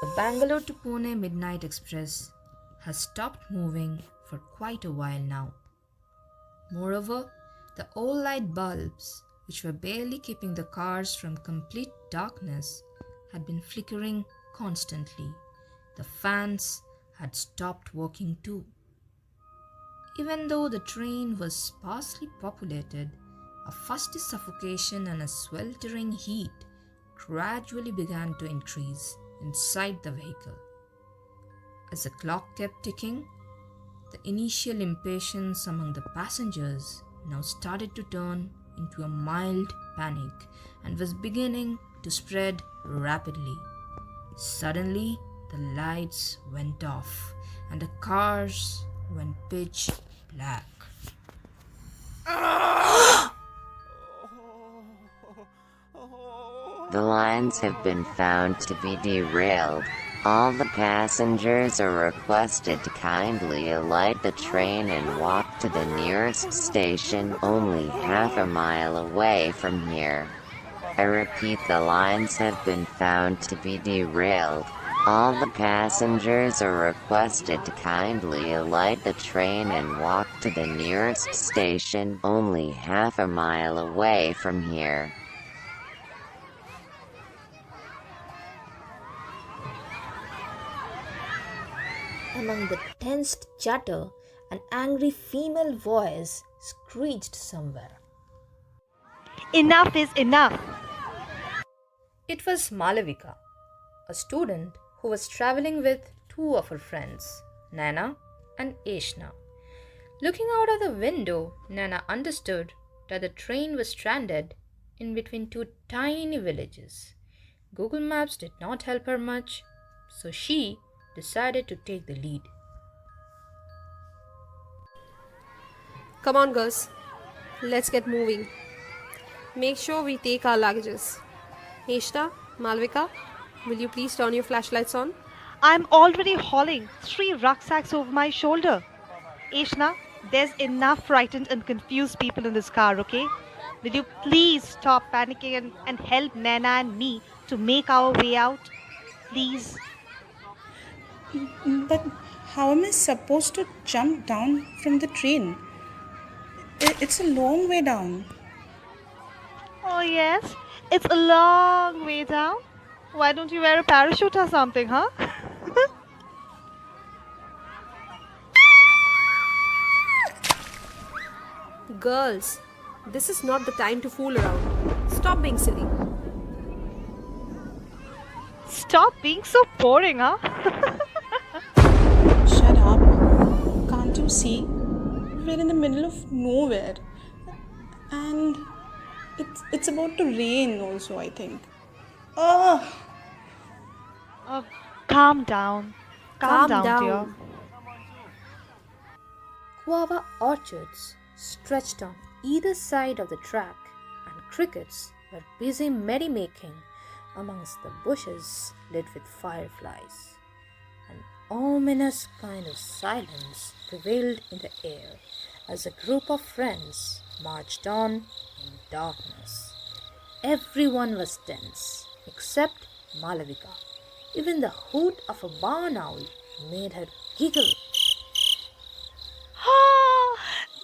The Bangalore to Pune Midnight Express has stopped moving for quite a while now. Moreover, the old light bulbs, which were barely keeping the cars from complete darkness, had been flickering constantly. The fans had stopped working too. Even though the train was sparsely populated, a fusty suffocation and a sweltering heat gradually began to increase inside the vehicle. As the clock kept ticking, the initial impatience among the passengers now started to turn into a mild panic and was beginning to spread rapidly. Suddenly, the lights went off and the cars went pitch black. The lines have been found to be derailed. All the passengers are requested to kindly alight the train and walk to the nearest station only half a mile away from here. I repeat, the lines have been found to be derailed. All the passengers are requested to kindly alight the train and walk to the nearest station only half a mile away from here. Among the tensed chatter, an angry female voice screeched somewhere. Enough is enough. It was Malavika, a student who was traveling with two of her friends, Nana and Eshna. Looking out of the window, Nana understood that the train was stranded in between two tiny villages. Google Maps did not help her much, so she decided to take the lead. Come on, girls. Let's get moving. Make sure we take our luggages. Heshta, Malvika, will you please turn your flashlights on? I'm already hauling 3 rucksacks over my shoulder. Ishna, there's enough frightened and confused people in this car, okay? Will you please stop panicking and help Nana and me to make our way out? Please. But how am I supposed to jump down from the train? It's a long way down. Oh, yes, it's a long way down. Why don't you wear a parachute or something, huh? Girls, this is not the time to fool around. Stop being silly. Stop being so boring, huh? Shut up. Can't you see? We're in the middle of nowhere. And it's about to rain also, I think. Oh, Oh, calm down. Calm down, dear. Guava orchards stretched on either side of the track, and crickets were busy merrymaking amongst the bushes lit with fireflies. An ominous kind of silence prevailed in the air as a group of friends marched on in darkness. Everyone was tense except Malavika. Even the hoot of a barn owl made her giggle.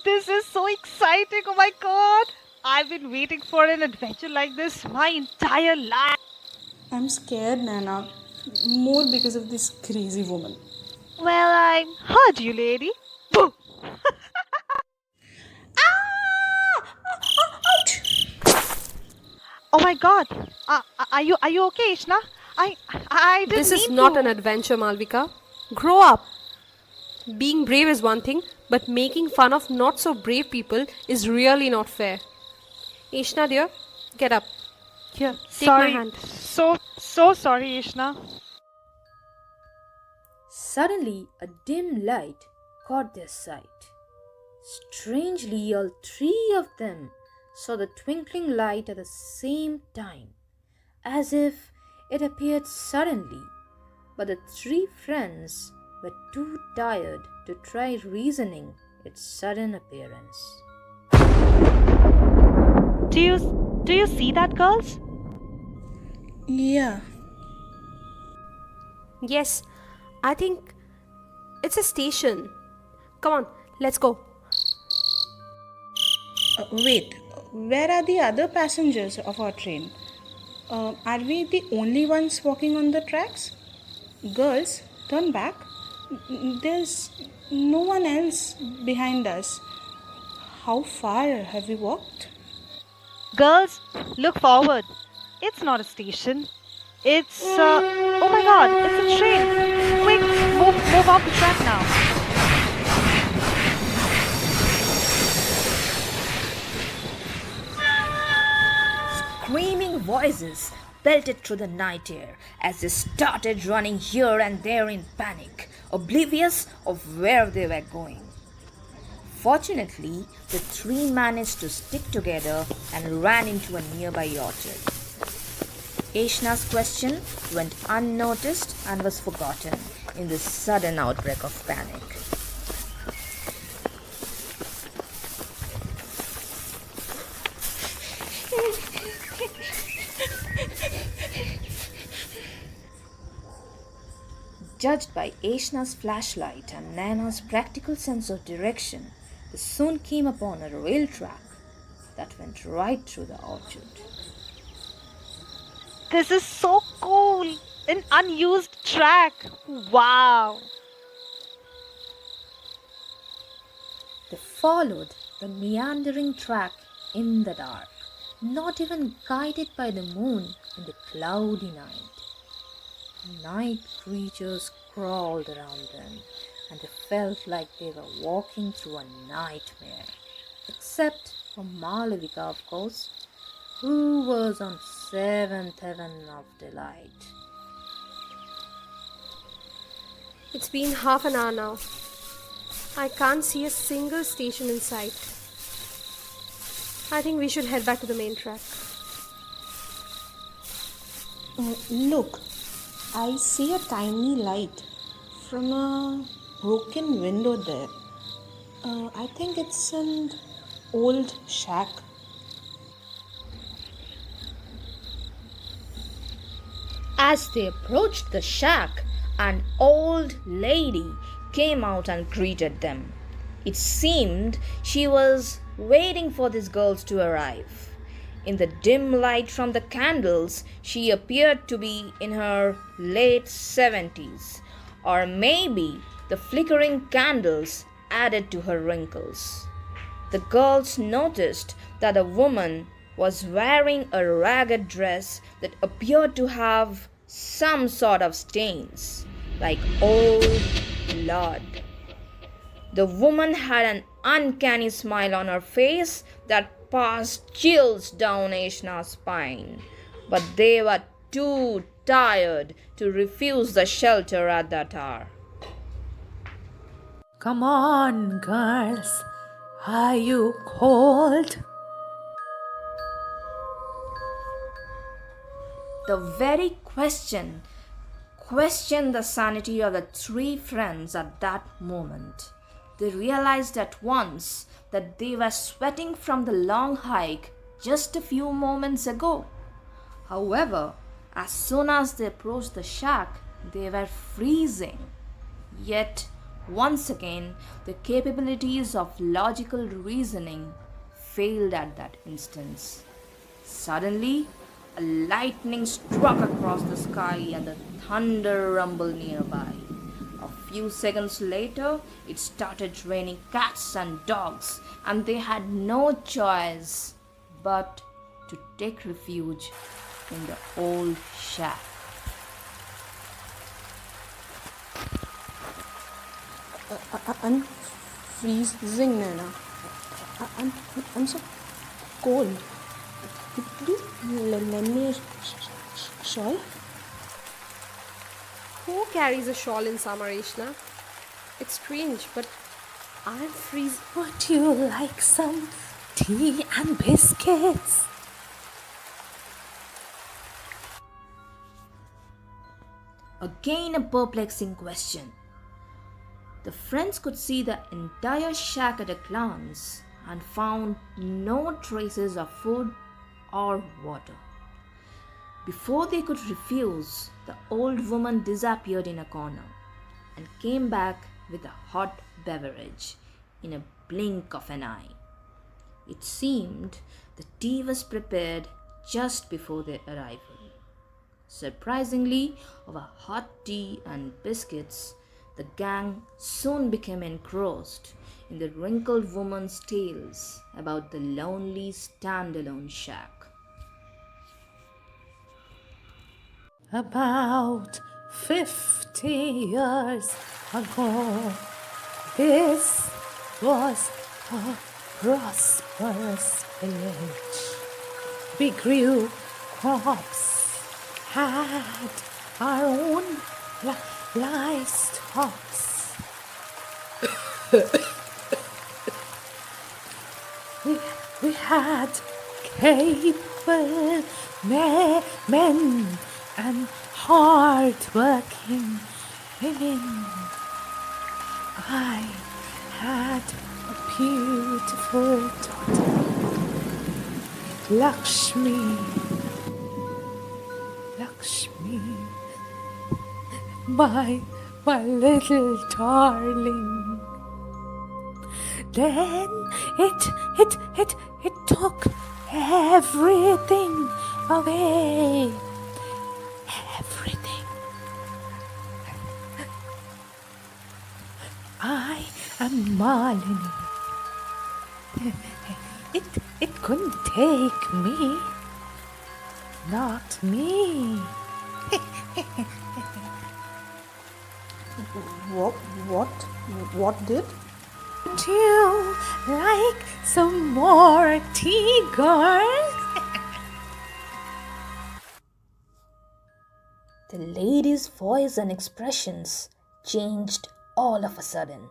This is so exciting. Oh my god. I've been waiting for an adventure like this my entire life. I'm scared, Nana. More because of this crazy woman. Well, I heard you, lady. Boo! Oh my god. Are you okay, Ishna? I didn't This is mean not to. an adventure, Malvika. Grow up. Being brave is one thing, but making fun of not so brave people is really not fair. Ishna dear, get up. Here, take Sorry. my hand. So sorry, Ishna. Suddenly, a dim light caught their sight. Strangely, all three of them saw the twinkling light at the same time, as if it appeared suddenly. But the three friends were too tired to try reasoning its sudden appearance. Do you see that, girls? Yeah. Yes, I think it's a station. Come on, let's go. Wait, where are the other passengers of our train? Are we the only ones walking on the tracks? Girls, turn back. There's no one else behind us. How far have we walked? Girls, look forward. It's not a station. Oh my god, it's a train. Quick, move off the track now. Screaming voices belted through the night air as they started running here and there in panic, oblivious of where they were going. Fortunately, the three managed to stick together and ran into a nearby orchard. Aishna's question went unnoticed and was forgotten in this sudden outbreak of panic. Judged by Aishna's flashlight and Nana's practical sense of direction, they soon came upon a rail track that went right through the orchard. This is so cool. An unused track. Wow. They followed the meandering track in the dark, not even guided by the moon in the cloudy night. Night creatures crawled around them, and they felt like they were walking through a nightmare. Except for Malavika, of course, who was on seventh heaven of delight. It's been half an hour now. I can't see a single station in sight. I think we should head back to the main track. Look, I see a tiny light from a broken window there. I think it's an old shack. As they approached the shack, an old lady came out and greeted them. It seemed she was waiting for these girls to arrive. In the dim light from the candles, she appeared to be in her late 70s, or maybe the flickering candles added to her wrinkles. The girls noticed that the woman was wearing a ragged dress that appeared to have some sort of stains, like old blood. The woman had an uncanny smile on her face that passed chills down Aishna's spine, but they were too tired to refuse the shelter at that hour. Come on, girls. Are you cold? The very question questioned the sanity of the three friends at that moment. They realized at once that they were sweating from the long hike just a few moments ago. However, as soon as they approached the shack, they were freezing. Yet, once again, the capabilities of logical reasoning failed at that instance. Suddenly, a lightning struck across the sky and the thunder rumbled nearby. A few seconds later, it started raining cats and dogs, and they had no choice but to take refuge in the old shack. I'm freezing, Nana. I'm so cold. Could you lend me a shawl? Who carries a shawl in summer, Aishna? It's strange, but I'm freezing. Would you like some tea and biscuits? Again, a perplexing question. The friends could see the entire shack at a glance and found no traces of food or water. Before they could refuse, the old woman disappeared in a corner and came back with a hot beverage in a blink of an eye. It seemed the tea was prepared just before their arrival. Surprisingly, over hot tea and biscuits, the gang soon became engrossed in the wrinkled woman's tales about the lonely standalone shack. About 50 years ago, this was a prosperous village. We grew crops, had our own livestock. we had capable men and hard-working women. I had a beautiful daughter, Lakshmi, my little darling. Then it took everything away. Everything. I am Malini. It couldn't take me. Not me. What did? Would you like some more tea, girl? The lady's voice and expressions changed all of a sudden,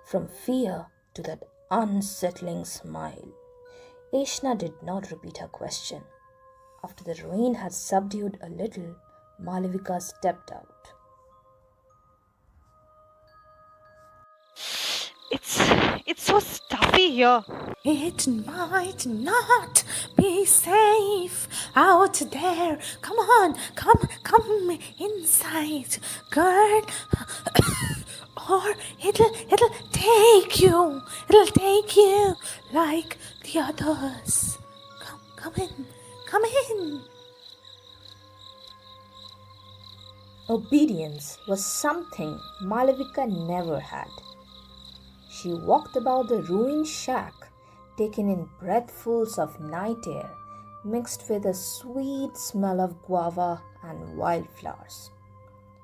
from fear to that unsettling smile. Ashna did not repeat her question. After the rain had subdued a little, Malavika stepped out. It's so stuffy here. It might not be safe out there. Come on, come inside, girl. Or it'll take you. It'll take you like the others. Come in. Obedience was something Malavika never had. She walked about the ruined shack, taking in breathfuls of night air mixed with a sweet smell of guava and wildflowers.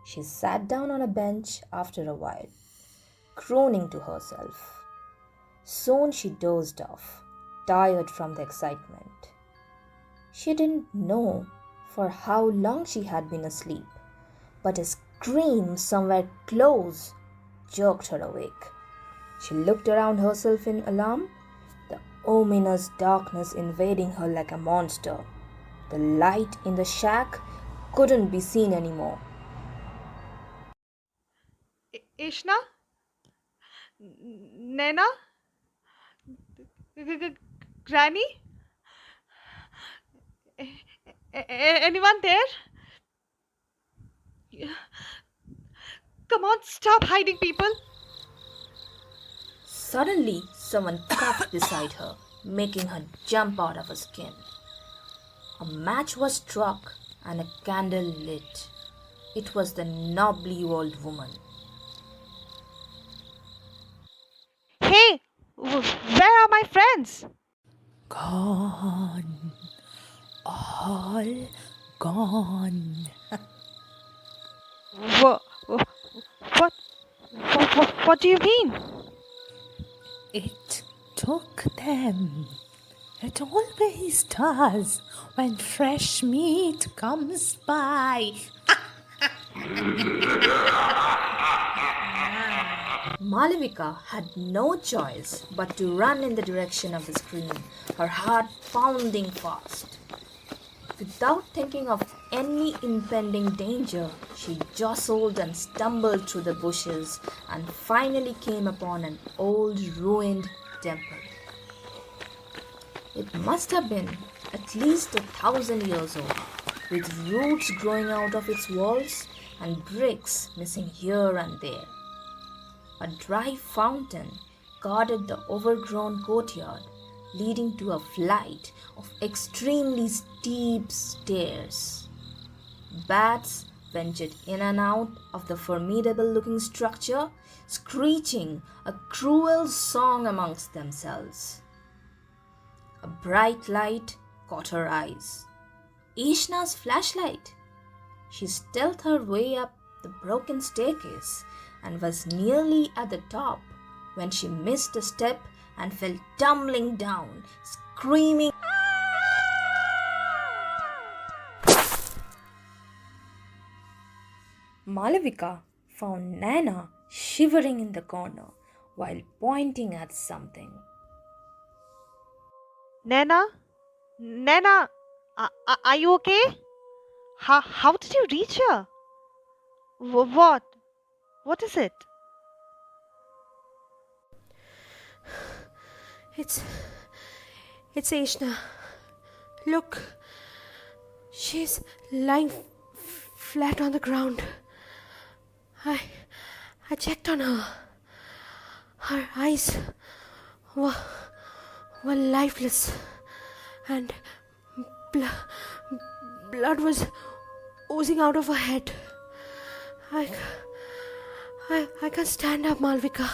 She sat down on a bench after a while, groaning to herself. Soon she dozed off, tired from the excitement. She didn't know for how long she had been asleep, but a scream somewhere close jerked her awake. She looked around herself in alarm, the ominous darkness invading her like a monster. The light in the shack couldn't be seen anymore. Ishna? Nena? Granny? Anyone there? Come on, stop hiding, people. Suddenly, someone coughed beside her, making her jump out of her skin. A match was struck and a candle lit. It was the knobbly old woman. Hey, where are my friends? Gone. All gone. What? What do you mean? It took them. It always does when fresh meat comes by. Malavika had no choice but to run in the direction of the scream, her heart pounding fast. Without thinking of any impending danger, she jostled and stumbled through the bushes and finally came upon an old ruined temple. It must have been at least 1,000 years old. with roots growing out of its walls and bricks missing here and there. A dry fountain guarded the overgrown courtyard, leading to a flight of extremely steep stairs. Bats ventured in and out of the formidable looking structure, screeching a cruel song amongst themselves. A bright light caught her eyes. Ishna's flashlight. She stealthed her way up the broken staircase and was nearly at the top when she missed a step and fell tumbling down, screaming. Malavika found Nana shivering in the corner while pointing at something. Nana? Nana? Are you okay? How did you reach here? What? What is it? It's Ashna. Look, she's lying flat on the ground. I checked on her. Her eyes were lifeless, and blood was oozing out of her head. I can't stand up, Malvika.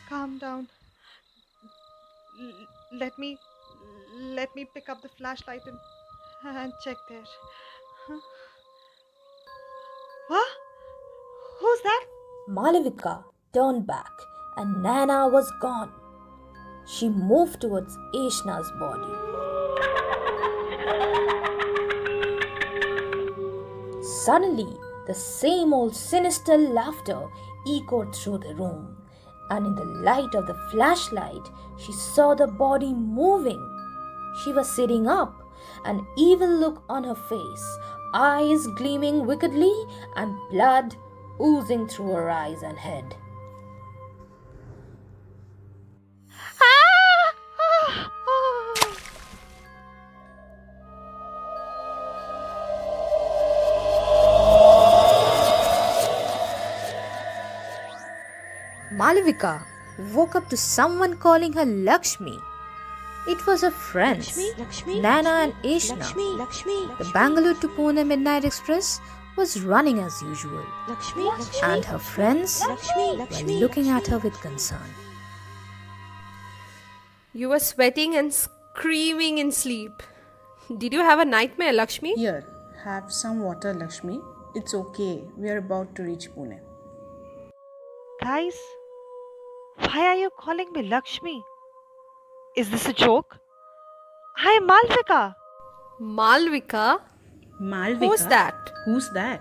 Calm down. Let me pick up the flashlight and check there. Huh? What? Who's that? Malavika turned back and Nana was gone. She moved towards Ashna's body. Suddenly, the same old sinister laughter echoed through the room, and in the light of the flashlight, she saw the body moving. She was sitting up, an evil look on her face, eyes gleaming wickedly, and blood oozing through her eyes and head. Malavika woke up to someone calling her Lakshmi. It was her friends, Nana and Ashna. The Bangalore to Pune Midnight Express was running as usual, and her friends were looking at her with concern. You were sweating and screaming in sleep. Did you have a nightmare, Lakshmi? Here, have some water, Lakshmi. It's okay. We are about to reach Pune. Guys, why are you calling me Lakshmi? Is this a joke? I am Malvika. Malvika? Malvika? Who's that? Who's that?